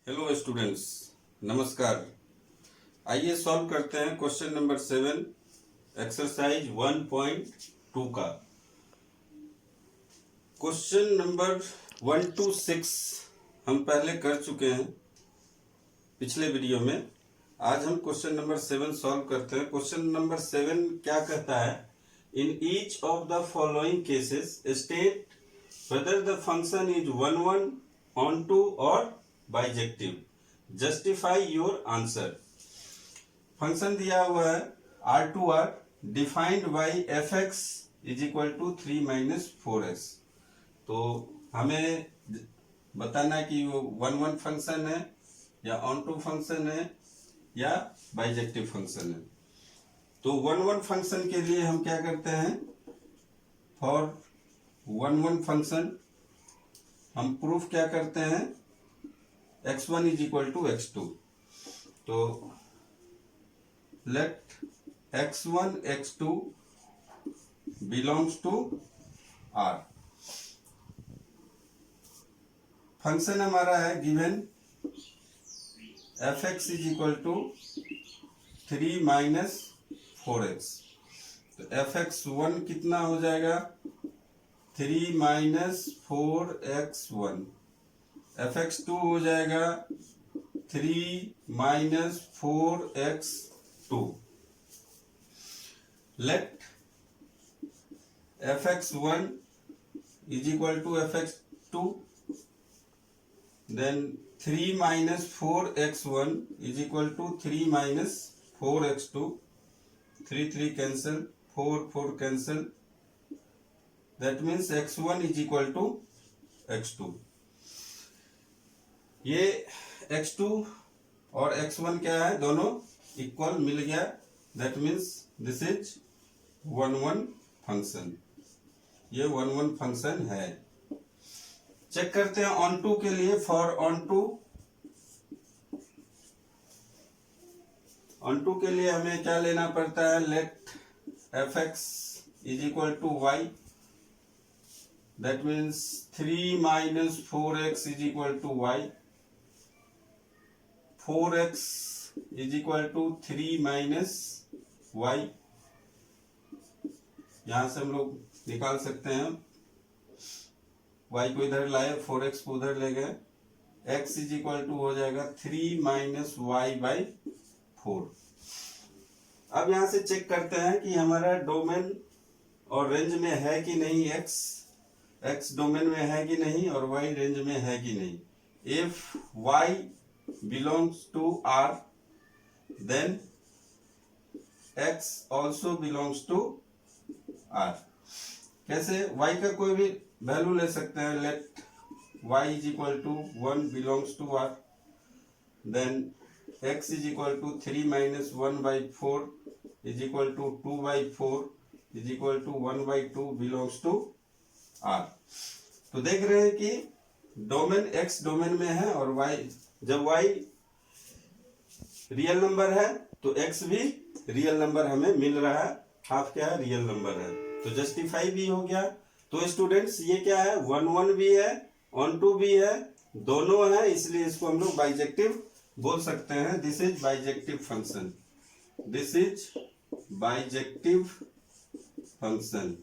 Hello students, नमस्कार। आइए solve करते हैं क्वेश्चन नंबर 7 एक्सरसाइज 1.2 का। क्वेश्चन नंबर 1 to 6 हम पहले कर चुके हैं पिछले वीडियो में। आज हम क्वेश्चन नंबर 7 सॉल्व करते हैं। क्वेश्चन नंबर 7 क्या कहता है? In each of the following cases state whether the function is 1 onto or bijective. Justify your answer. Function दिया हुआ है R2R defined by fx is equal to 3 minus 4x। तो हमें बताना है कि वो 1 फंक्शन है या ऑन टू फंक्शन है या बाइजेक्टिव फंक्शन है। तो 1 फंक्शन के लिए हम क्या करते हैं? फॉर 1 फंक्शन हम प्रूफ क्या करते हैं? x1 is equal to x2। तो let x1 x2 belongs to R। Function हमारा है given fx is equal to 3 minus 4x। तो fx1 कितना हो जाएगा? 3 माइनस 4x1। fx2 हो जाएगा 3 minus 4x2। Let fx1 is equal to fx2, then 3 minus 4x1 is equal to 3 minus 4x2। 3 cancel, 4 cancel, that means x1 is equal to x2। ये x2 और x1 क्या है? दोनों इक्वल मिल गया। That means this is 1 function. ये 1 function है। Check करते हैं ऑन टू के लिए। फॉर ऑन टू के लिए हमें क्या लेना पड़ता है? Let fx is equal to y। That means 3 minus 4x is equal to y। 4x is equal to 3 minus y। यहां से हम लोग निकाल सकते हैं। y को इधर लाए, 4x को उधर ले गए। x इज इक्वल टू हो जाएगा 3 माइनस y बाई 4। अब यहां से चेक करते हैं कि हमारा डोमेन और रेंज में है कि नहीं। x डोमेन में है कि नहीं और y रेंज में है कि नहीं। If y belongs to R, then x also belongs to R। कैसे? y का कोई भी वैल्यू ले सकते हैं। Let y is equal to 1 belongs to R, then x is equal to 3 minus 1 by 4 is equal to 2 by 4 is equal to 1 by 2 belongs to R। तो देख रहे हैं कि डोमेन x डोमेन में है और y, जब y रियल नंबर है तो x भी रियल नंबर हमें मिल रहा है। हाफ क्या है? रियल नंबर है। तो जस्टिफाई भी हो गया। तो स्टूडेंट्स ये क्या है? 1 भी है, ऑन टू भी है, दोनों है, इसलिए इसको हम लोग बाइजेक्टिव बोल सकते हैं। This is bijective function. This is bijective function.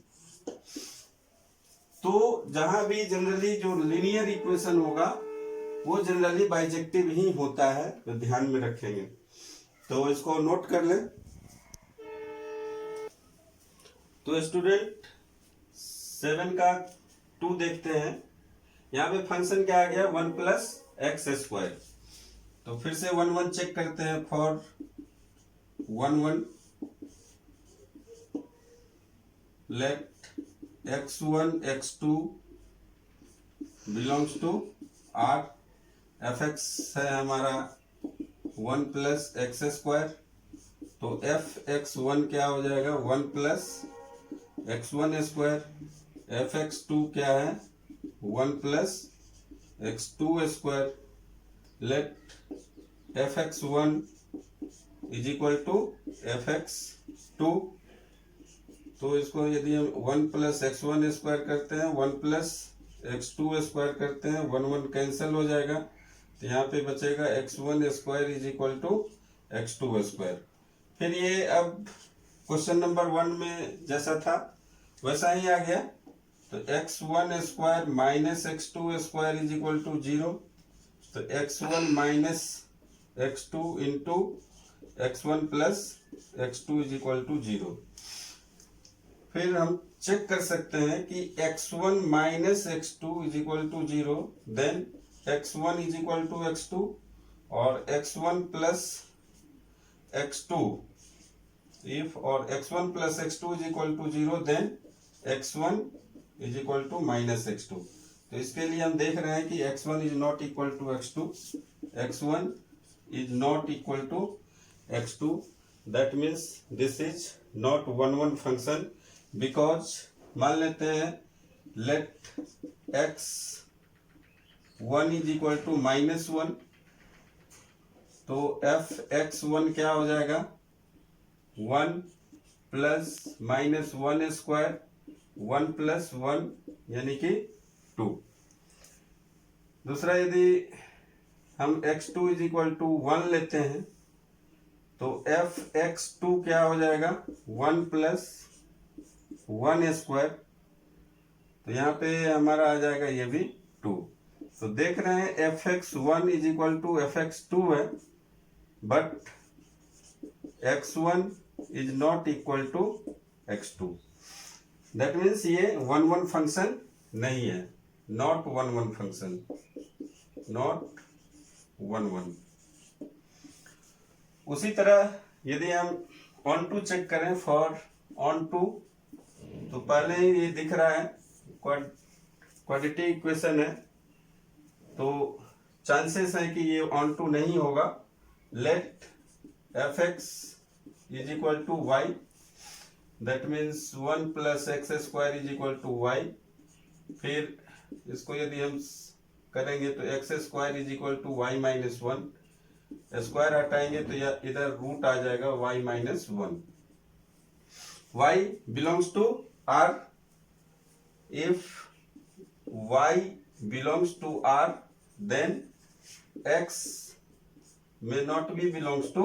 तो जहां भी जनरली जो लीनियर इक्वेशन होगा वो जनरली बाइजेक्टिव ही होता है, तो ध्यान में रखेंगे। तो इसको नोट कर लें। तो स्टूडेंट 7 का 2 देखते हैं। यहाँ पे फंक्शन क्या आ गया? 1 प्लस एक्स स्क्वायर। तो फिर से 1 चेक करते हैं। For 1 let x1 x2 belongs to R। fx है हमारा 1 प्लस एक्स स्क्वायर। तो fx1 क्या हो जाएगा? 1 प्लस x1 स्क्वायर। fx2 क्या है? 1 plus x2 square. Let fx1 is equal to fx2। तो इसको यदि हम 1 प्लस x1 स्क्वायर करते हैं, 1 प्लस x2 स्क्वायर करते हैं, 1 कैंसिल हो जाएगा। तो यहाँ पे बचेगा x1 square is equal to x2 square. फिर ये अब क्वेश्चन नंबर 1 में जैसा था वैसा ही आ गया। तो x1 square minus x2 square is equal to 0। तो x1 minus x2 into x1 plus x2 is equal to 0। फिर हम चेक कर सकते हैं कि x1 minus x2 is equal to 0, then x1 is equal to x2 और x1 plus x2 if और x1 plus x2 is equal to 0 then x1 is equal to minus x2। तो इसके लिए हम देख रहे हैं कि x1 is not equal to x2, x1 is not equal to x2, that means this is not one function because मान लेते हैं let x1 is equal to minus 1, तो f(x1) क्या हो जाएगा 1 प्लस माइनस 1 स्क्वायर 1 प्लस 1 यानी कि 2। दूसरा यदि हम x2 इज इक्वल टू 1 लेते हैं तो f(x2) क्या हो जाएगा 1 प्लस 1 स्क्वायर, तो यहाँ पे हमारा आ जाएगा ये भी 2। तो देख रहे हैं f(x1) is equal to f(x2) है, but x1 is not equal to x2, that means ये वन फंक्शन नहीं है, not one function, not one. उसी तरह यदि हम ऑन टू चेक करें फॉर ऑन टू, तो पहले ही ये दिख रहा है क्वाड्रेटिक इक्वेशन है, तो चांसेस है कि ये ऑन टू नहीं होगा। Let f(x) is equal to y, that means 1 plus x square is equal to y। फिर इसको यदि हम करेंगे तो x square is equal to y minus 1, square हटाएंगे तो इधर रूट आ जाएगा y minus 1। y belongs to r, if y belongs to r then x may not be belongs to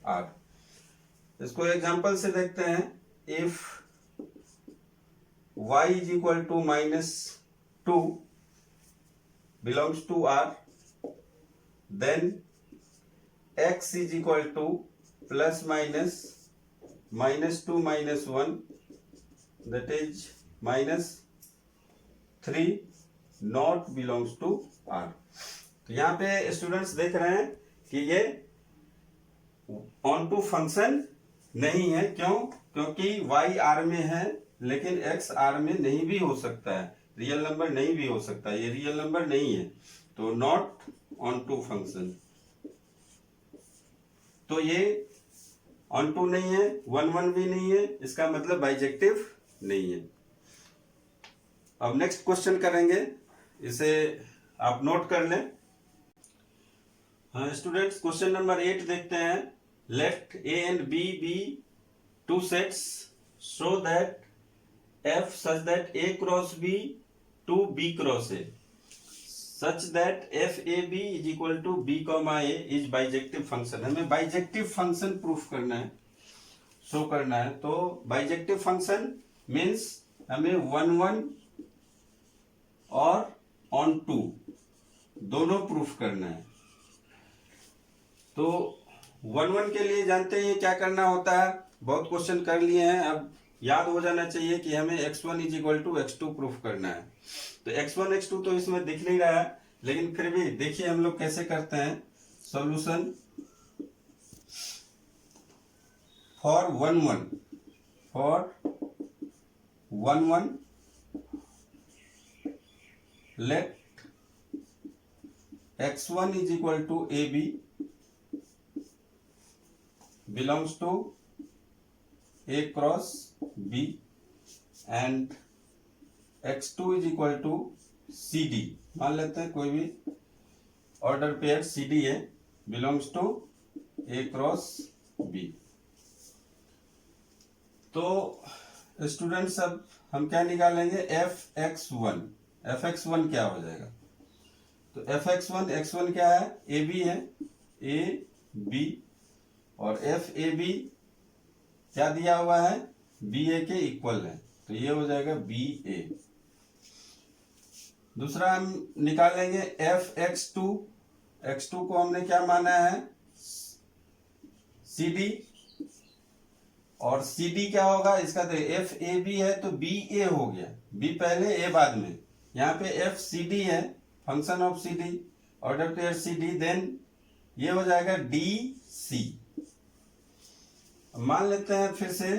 r। इसको एग्जांपल से देखते हैं। If y is equal to minus 2 belongs to r, then x is equal to plus minus -2 minus 1 that is -3 not belongs to r। तो यहाँ पे students देख रहे हैं कि ये ऑन टू फंक्शन नहीं है। क्यों? क्योंकि y r में है लेकिन x r में नहीं भी हो सकता है, रियल नंबर नहीं भी हो सकता है, ये रियल नंबर नहीं है, तो नॉट ऑन टू फंक्शन। तो ये ऑन टू नहीं है, वन भी नहीं है, इसका मतलब बाइजेक्टिव नहीं है। अब नेक्स्ट क्वेश्चन करेंगे, इसे आप नोट कर लें। हाँ स्टूडेंट्स, क्वेश्चन नंबर 8 देखते हैं। Let a and b be two sets so that f such that a cross b to b cross a such that f a b is equal to b comma a is bijective function। हमें bijective function proof करना है, show करना है। तो bijective function means हमें 1 और on to दोनों proof करना है। तो 1 के लिए जानते हैं क्या करना होता है, बहुत क्वेश्चन कर लिए हैं, अब याद हो जाना चाहिए कि हमें x1 is equal to x2 proof करना है। तो x1 x2 तो इसमें दिख नहीं रहा है, लेकिन फिर भी देखिए हम लोग कैसे करते हैं solution for 1 let x1 is equal to ab belongs to a cross b and x2 is equal to cd, मान लेते हैं कोई भी ऑर्डर पेयर cd है, belongs to a cross b। तो स्टूडेंट्स अब हम क्या निकालेंगे, fx1 क्या हो जाएगा, तो fx1 x1 क्या है, ए बी है, ए बी, और एफ ए बी क्या दिया हुआ है, बी ए के इक्वल है, तो ये हो जाएगा बी ए। दूसरा हम निकालेंगे एफ एक्स टू को हमने क्या माना है, सी डी, और सी डी क्या होगा इसका, तो एफ ए बी है तो बी ए हो गया, बी पहले ए बाद में, यहाँ पे एफ सी डी है, function of c D, order pair C d, then ये हो जाएगा डी सी। मान लेते हैं फिर से,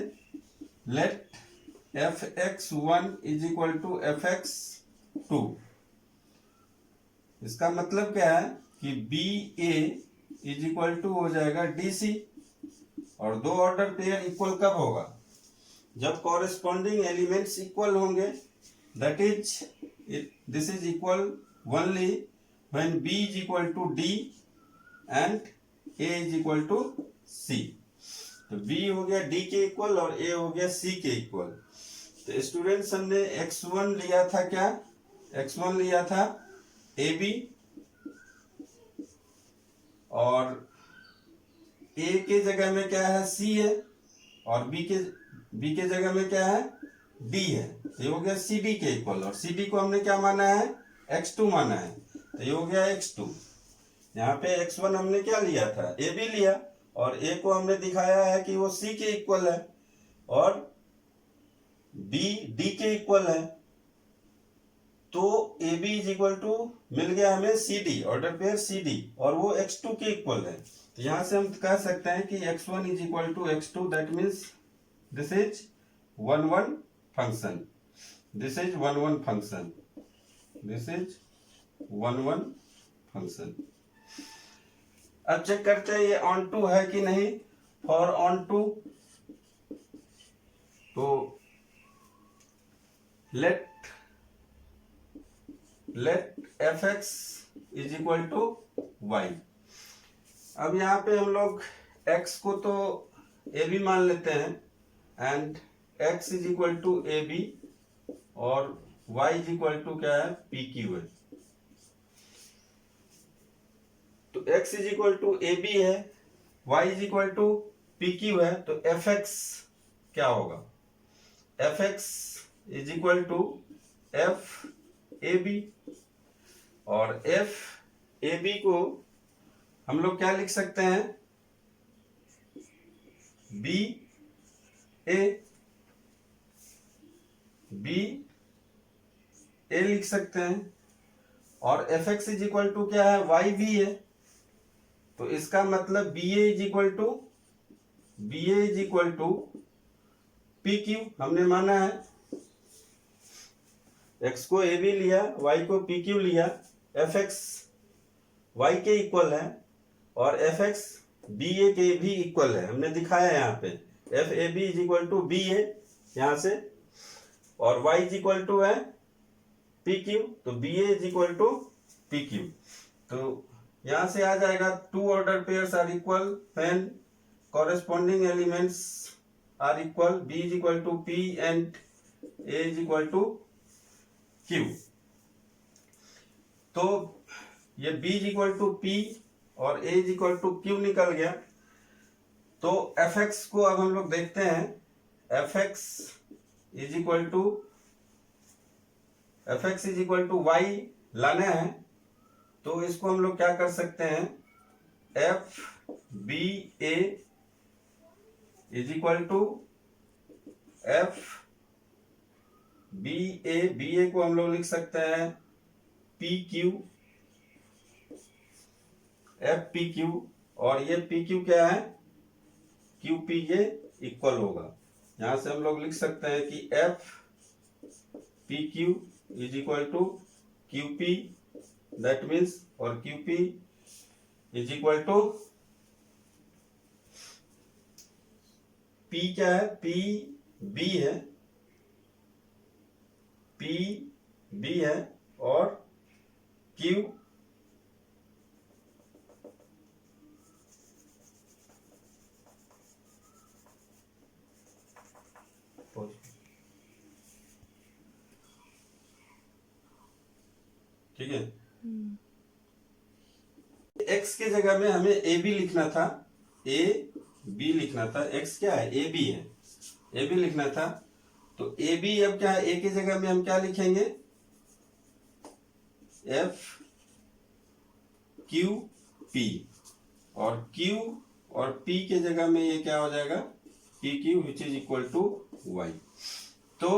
let f x one is equal to f x two, इसका मतलब क्या है कि b A is equal to हो जाएगा डी सी, और दो ऑर्डर पेयर इक्वल कब होगा, जब कॉरेस्पॉन्डिंग एलिमेंट्स इक्वल होंगे, that is this is equal only when B is equal to D and A is equal to C. तो B हो गया डी के इक्वल और ए हो गया सी के इक्वल। तो स्टूडेंट्स हमने x1 लिया था, क्या x1 लिया था ए बी, और ए के जगह में क्या है, सी है, और बी के जगह में क्या है, डी है, तो ये हो गया सी डी के इक्वल, और सी डी को हमने क्या माना है, x2 माना है, तो ये हो गया x2। यहाँ पे x1 हमने क्या लिया था, ए बी लिया, और ए को हमने दिखाया है कि वो सी के इक्वल है, और बी डी के इक्वल है, तो A B is equal to मिल गया हमें सी डी, ऑर्डर पेयर सी डी, और वो x2 के इक्वल है। तो यहां से हम कह सकते हैं कि x1 is equal to x2, that means this is 1 1 function, this is 1 1 function, this is 1 1 function. अब चेक करते हैं ये ऑन टू है कि नहीं। फॉर ऑन टू, तो let f x is equal to y. अब यहाँ पे हम लोग x को तो ए बी मान लेते हैं, and x is equal to a b, और y इज इक्वल टू क्या है, पी क्यू है। तो x is equal to a b है, y is equal to P q है, तो एफ एक्स क्या होगा, f x is equal to f A b, और एफ ए बी को हम लोग क्या लिख सकते हैं, बी ए लिख सकते हैं, और f x is equal to क्या है, वाई बी है, तो इसका मतलब b A is equal to P q हमने माना है। x को ए बी लिया, y को पी क्यू लिया, एफ एक्स वाई के इक्वल है, और एफ एक्स बी ए के भी इक्वल है, हमने दिखाया यहाँ पे F A B is equal to B A यहाँ से, और y इज इक्वल टू है पी क्यू, तो B A is equal to P Q. तो यहाँ से आ जाएगा two order pairs are equal when corresponding elements are equal, b is equal to p and a is equal to q। तो ये b is equal to p और a is equal to q निकल गया। तो fx को अब हम लोग देखते हैं, fx is equal to y लाना है, तो इसको हम लोग क्या कर सकते हैं, F B A is equal to F B A को हम लोग लिख सकते हैं P Q, F P Q, और ये पी क्यू क्या है, क्यू पी ये इक्वल होगा। यहां से हम लोग लिख सकते हैं कि F P Q is equal to Q P, that means, और Q P is equal to P क्या है, पी बी है, पी बी है, और क्यू ठीक है। x के जगह में हमें ए बी लिखना था, ए बी लिखना था। x क्या है, ए बी है, ए बी लिखना था। तो ए बी अब क्या है, ए की जगह में हम क्या लिखेंगे, एफ क्यू पी, और Q और P के जगह में ये क्या हो जाएगा, p q which is equal to y. तो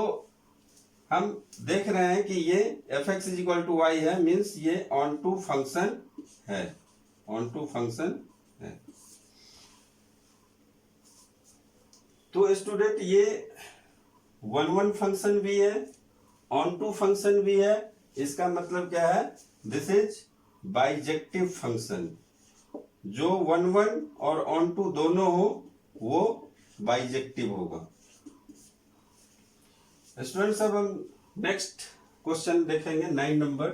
हम देख रहे हैं कि ये f x is equal to y है, मीन्स ये ऑन टू फंक्शन है, ऑन टू फंक्शन है। तो स्टूडेंट ये वन वन फंक्शन भी है, ऑन टू फंक्शन भी है। इसका मतलब क्या है, दिस इज बाइजेक्टिव फंक्शन। जो वन वन और ऑन टू दोनों हो वो बाइजेक्टिव होगा। स्टूडेंट्स अब हम नेक्स्ट क्वेश्चन देखेंगे, 9 नंबर।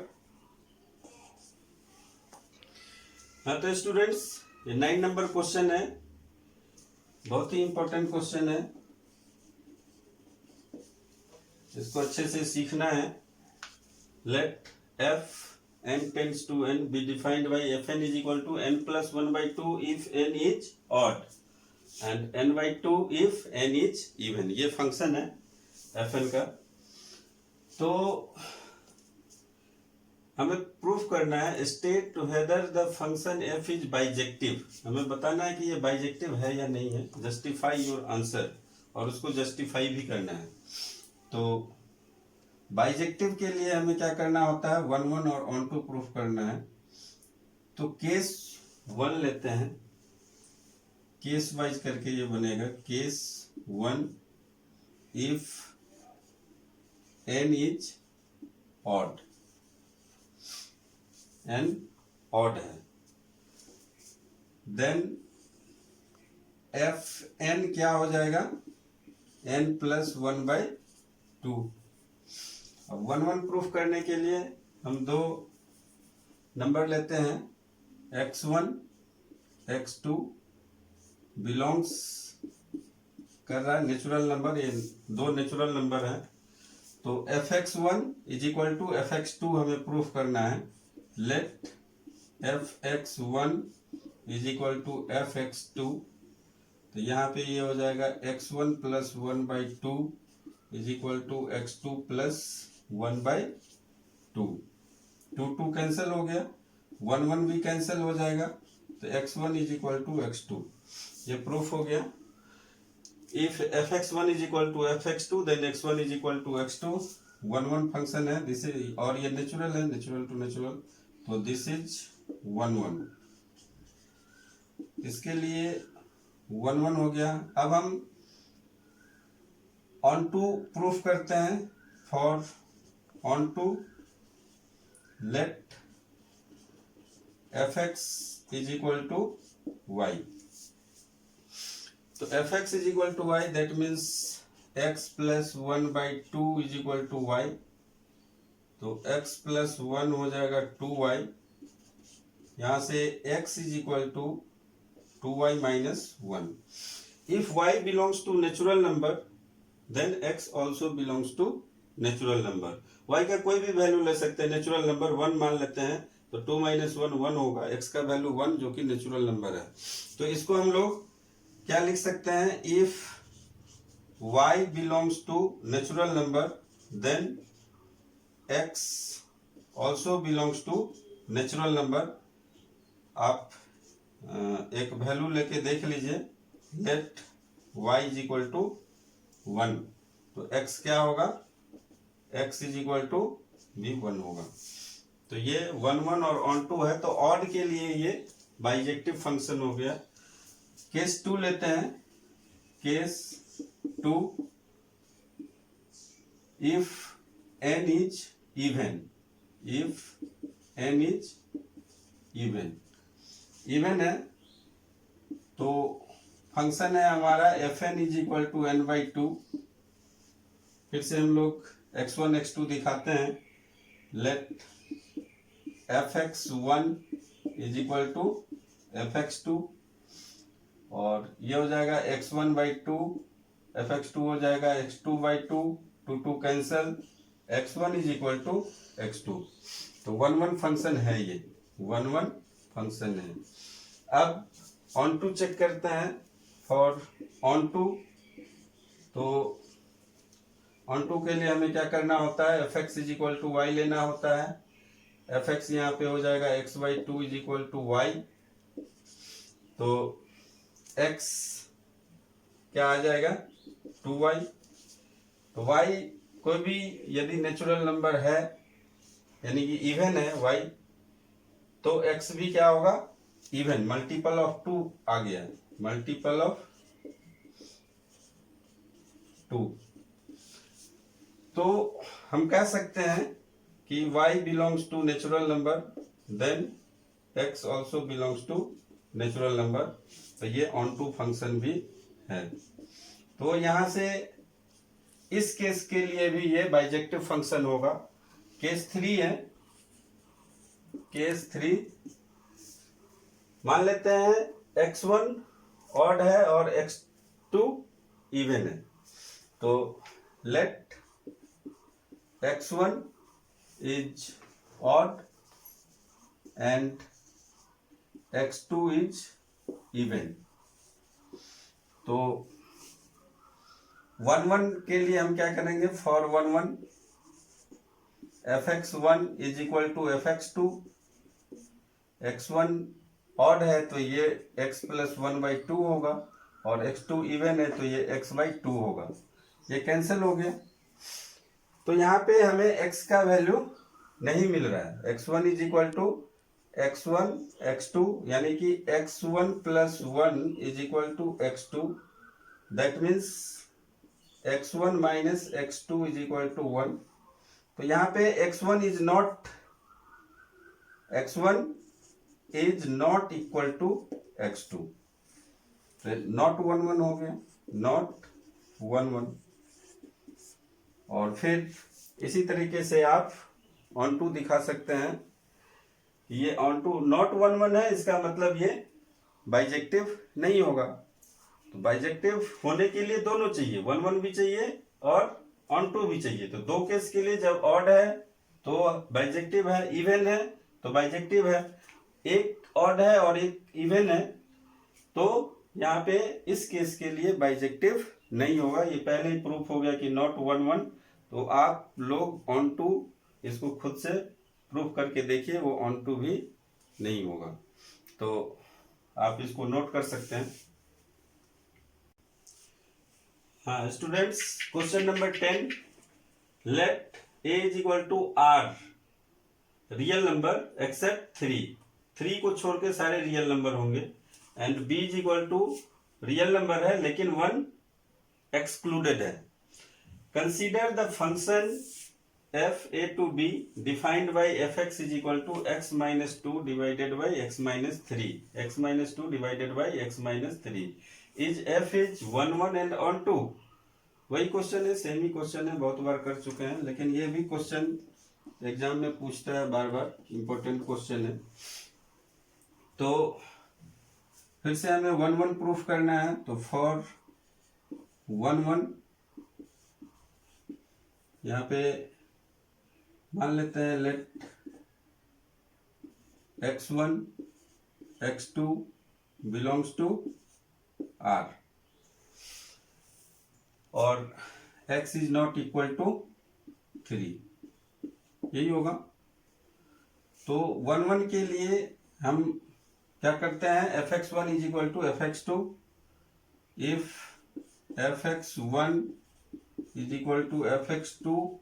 हाँ तो स्टूडेंट्स ये 9 नंबर क्वेश्चन है, बहुत ही इंपॉर्टेंट क्वेश्चन है, इसको अच्छे से सीखना है। Let f n tends to n be defined by fn is equal to n plus 1 by 2 if n is odd and n by 2 if n is even। ये function है fn का। तो हमें प्रूफ करना है, state whether the function f is bijective. हमें बताना है कि ये बाइजेक्टिव है या नहीं है, जस्टिफाई योर आंसर, और उसको जस्टिफाई भी करना है। तो बाइजेक्टिव के लिए हमें क्या करना होता है, वन वन और ऑन टू प्रूफ करना है। तो केस 1 लेते हैं, केस वाइज करके ये बनेगा। Case 1 if n is odd, n odd है, देन एफ n क्या हो जाएगा, n प्लस 1 बाई 2। अब वन वन प्रूफ करने के लिए हम दो नंबर लेते हैं, x1 x2 बिलोंग्स कर रहा है नेचुरल नंबर, ये दो नेचुरल नंबर है। तो fx1 is equal to fx2 हमें प्रूफ करना है। Late fx1 is equal to fx2, तो यहाँ पे ये हो जाएगा x1 plus 1 by 2 is equal to x2 plus 1 by 2। 2 cancel हो गया, 1 1 भी कैंसिल हो जाएगा, तो x1 is equal to x2। ये प्रूफ हो गया। If fx1 is equal to fx2 then x1 is equal to x2। 1 1 function है दिस इज, और ये नेचुरल है, नेचुरल टू नेचुरल, तो दिस इज 1 1। इसके लिए 1 1 हो गया। अब हम ऑन टू प्रूफ करते हैं। For onto let fx is equal to y। तो fx is equal to y, that means x plus 1 by 2 is equal to y। तो x प्लस 1 हो जाएगा 2y, यहां से x is equal to 2y minus 1। If y belongs to natural number then x also belongs to natural number. y का कोई भी value ले सकते हैं, नेचुरल नंबर 1 मान लेते हैं, तो 2 माइनस 1 1 होगा, x का वैल्यू 1 जो कि नेचुरल नंबर है। तो इसको हम लोग क्या लिख सकते हैं, if y belongs to natural number then x also belongs to natural number. आप एक वैल्यू लेके देख लीजिए, let y is equal to 1, तो x क्या होगा, x इज इक्वल टू भी 1 होगा। तो ये 1 1 और ऑन टू है, तो ऑड के लिए ये बाइजेक्टिव फंक्शन हो गया। केस 2 लेते हैं, case 2 if n is even, if n is even, even है तो फंक्शन है हमारा fn is equal to n by 2। फिर से हम लोग x1 x2 दिखाते हैं। Late fx1 is equal to fx2, और ये हो जाएगा x1 बाई 2, fx2 हो जाएगा x2 by 2, 2 cancel, x1 is equal to x2। तो 1 1 फंक्शन है, ये 1 1 फंक्शन है। अब ऑन टू चेक करते हैं। फॉर ऑन टू, तो ऑन टू के लिए हमें क्या करना होता है, f x is equal to y लेना होता है। एफ एक्स यहाँ पे हो जाएगा x by two is equal to y. तो एक्स क्या आ जाएगा, 2y। तो y कोई भी यदि नेचुरल नंबर है यानी कि इवन है y, तो x भी क्या होगा, इवन, मल्टीपल ऑफ 2 आ गया, मल्टीपल ऑफ 2। तो हम कह सकते हैं कि y belongs to natural number, then x also belongs to natural number. तो ये ऑन टू फंक्शन भी है। तो यहां से इस केस के लिए भी ये बाइजेक्टिव फंक्शन होगा। केस 3 है, केस 3 मान लेते हैं x1 ऑड है और x2 इवन है। तो let x1 is odd and x2 is even. तो 1 के लिए हम क्या करेंगे, for 1 fx1 is equal to fx2। x1 odd है तो ये x प्लस 1/2 होगा, और x2 इवन है तो ये x/2 होगा। ये कैंसिल हो गया। तो यहाँ पे हमें x का वैल्यू नहीं मिल रहा है। x1 is equal to x1 x2, यानी कि x1 plus 1 is equal to x2। That means x1 minus x2 is equal to 1। तो यहाँ पे x1 is not equal to x2। तो नॉट 1 1 हो गया, नॉट 1 1। और फिर इसी तरीके से आप ऑन टू दिखा सकते हैं। ये ऑन टू नॉट 1 1 है, इसका मतलब ये बाइजेक्टिव नहीं होगा। तो बाइजेक्टिव होने के लिए दोनों चाहिए, 1 1 भी चाहिए और ऑन टू भी चाहिए। तो दो केस के लिए, जब ऑड है तो बाइजेक्टिव है, इवन है तो बाइजेक्टिव है, एक ऑड है और एक इवन है तो यहाँ पे इस केस के लिए बाइजेक्टिव नहीं होगा। ये पहले ही प्रूफ हो गया कि नॉट 1 1। तो आप लोग ऑन टू इसको खुद से प्रूफ करके देखिए, वो ऑन टू भी नहीं होगा। तो आप इसको नोट कर सकते हैं। हाँ students, question number 10, let a is equal to r real number except 3 को छोड़ के सारे रियल नंबर होंगे, and b is equal to real number है लेकिन 1 एक्सक्लूडेड है। Consider the function f a to b defined by fx is equal to x minus 2 divided by x minus 3, x minus 2 divided by x minus 3 is f is 1 1 and on 2। वही question है, same ही question है, बहुत बार कर चुके हैं, लेकिन ये भी क्वेश्चन एग्जाम में पूछता है बार बार, इंपॉर्टेंट क्वेश्चन है। तो फिर से हमें 1 1 प्रूफ करना है। तो फॉर 1 1 यहाँ पे मान लेते हैं let x1 x2 belongs to r और x is not equal to 3, यही होगा। तो 1 1 के लिए हम क्या करते हैं, fx1 is equal to fx2। If fx1 is equal to fx2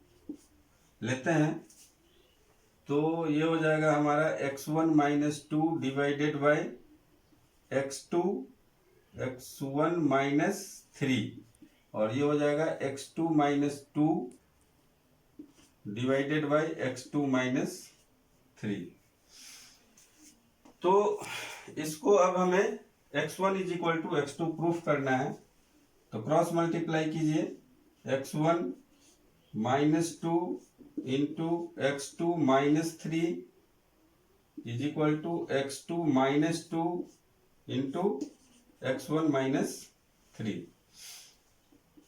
लेते हैं तो ये हो जाएगा हमारा x1 minus 2 divided by x1 minus 3, और ये हो जाएगा x2 minus 2 divided by x2 minus 3। तो इसको अब हमें x1 is equal to x2 proof करना है। तो क्रॉस मल्टीप्लाई कीजिए, x1 minus 2 into x2 minus 3 is equal to x2 minus 2 into x1 minus 3।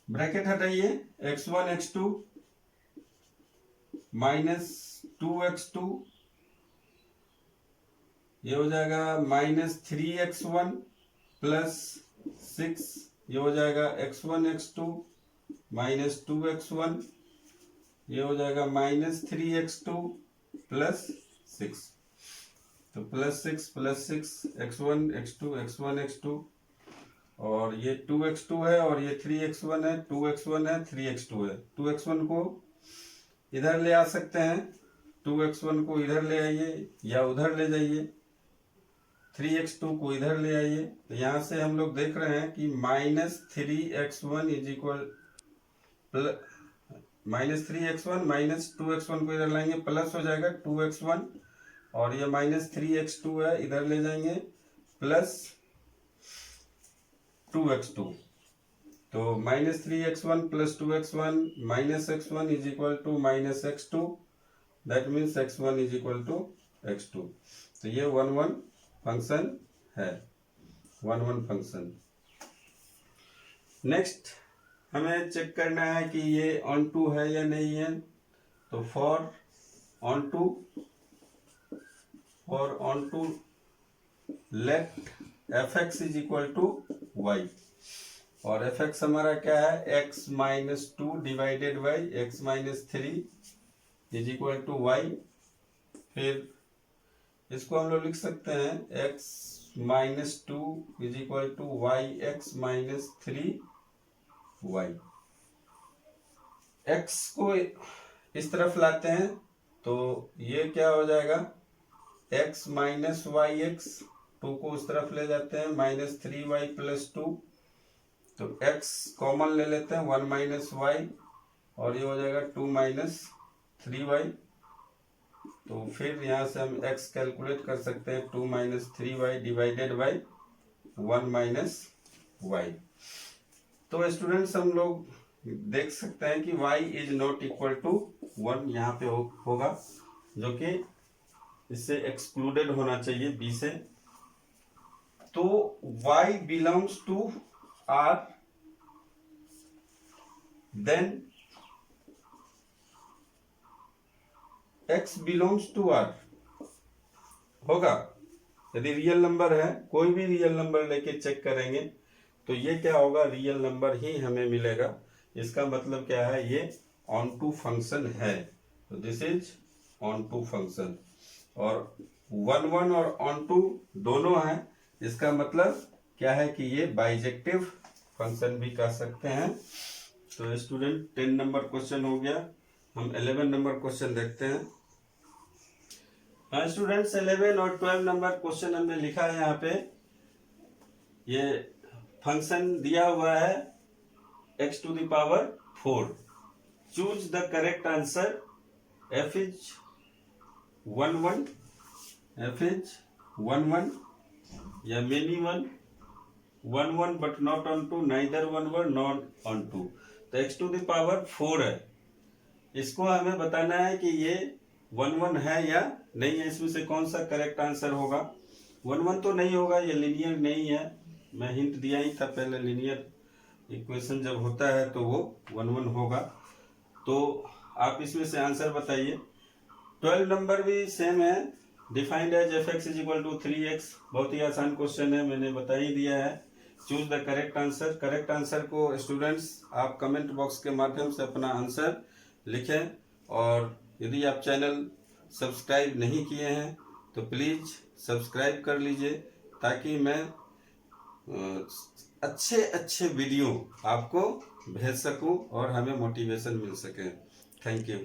Bracket हटाइए, x1 x2 माइनस 2x2 ये हो जाएगा -3x1 प्लस 6, ये हो जाएगा x1 x2 -2x1, ये हो जाएगा -3x2 प्लस 6, तो +6 x1 x2 x1 x2, और ये 2x2 है और ये 3x1 है, 2x1 है 3x2 है। 2x1 को इधर ले आ सकते हैं, 2x1 को इधर ले आइए या उधर ले जाइए, 3x2 को इधर ले आइए। तो यहाँ से हम लोग देख रहे हैं कि -3x1 is equal -3x1 -2x1 को इधर लाएंगे, प्लस हो जाएगा 2x1, और ये -3x2 है, इधर ले जाएंगे प्लस 2x2, तो -3x1 plus 2x1 -x1 is equal to -x2, that means x1 is equal to x2। तो ये 1 1 फंक्शन है, 1 1 फंक्शन। नेक्स्ट हमें चेक करना है कि ये ऑन टू है या नहीं है। तो for onto let fx is equal to y, और fx हमारा क्या है, x -2 divided by x -3 is equal to y। फिर इसको हम लोग लिख सकते हैं x -2 is equal to y x -3y। x को इस तरफ लाते हैं तो ये क्या हो जाएगा, x -yx, 2 को उस तरफ ले जाते हैं, -3y + 2, तो x कॉमन ले लेते हैं, 1 - y, और ये हो जाएगा 2 - 3y। तो फिर यहाँ से हम x कैलकुलेट कर सकते हैं, 2 - 3y डिवाइडेड बाई 1 - y। तो स्टूडेंट्स हम लोग देख सकते हैं कि y is not equal to 1 यहाँ पे होगा, जो कि इससे एक्सक्लूडेड होना चाहिए b से। तो y belongs to r, then x belongs to r होगा। यदि रियल नंबर है, कोई भी रियल नंबर लेके चेक करेंगे तो ये क्या होगा, रियल नंबर ही हमें मिलेगा। इसका मतलब क्या है, ये ऑन टू फंक्शन है। तो this is onto function, और 1 1 और ऑन टू दोनों है। इसका मतलब क्या है कि ये बाइजेक्टिव फंक्शन भी कह सकते हैं। तो स्टूडेंट 10 नंबर क्वेश्चन हो गया। हम 11 नंबर क्वेश्चन देखते हैं। हाँ स्टूडेंट्स, 11 और 12 नंबर क्वेश्चन हमने लिखा है यहाँ पे। ये फंक्शन दिया हुआ है x⁴। Choose the correct answer, f is 1 1, f is 1 1 या many 1 1 but not onto, neither 1 1 not onto. तो x⁴ है, इसको हमें बताना है कि ये 1 1 है या नहीं है, इसमें से कौन सा करेक्ट आंसर होगा। 1 1 तो नहीं होगा, ये लीनियर नहीं है, मैं हिंट दिया ही था पहले, लीनियर इक्वेशन जब होता है तो वो 1 1 होगा। तो आप इसमें से आंसर बताइए। 12 नंबर भी सेम है, defined as fx is equal to 3x। बहुत ही आसान क्वेश्चन है, मैंने बता ही दिया है। Choose the correct answer. Correct answer को स्टूडेंट्स आप कमेंट बॉक्स के माध्यम से अपना आंसर लिखें, और यदि आप चैनल सब्सक्राइब नहीं किए हैं तो प्लीज़ सब्सक्राइब कर लीजिए, ताकि मैं अच्छे वीडियो आपको भेज सकूं और हमें मोटिवेशन मिल सके। Thank you.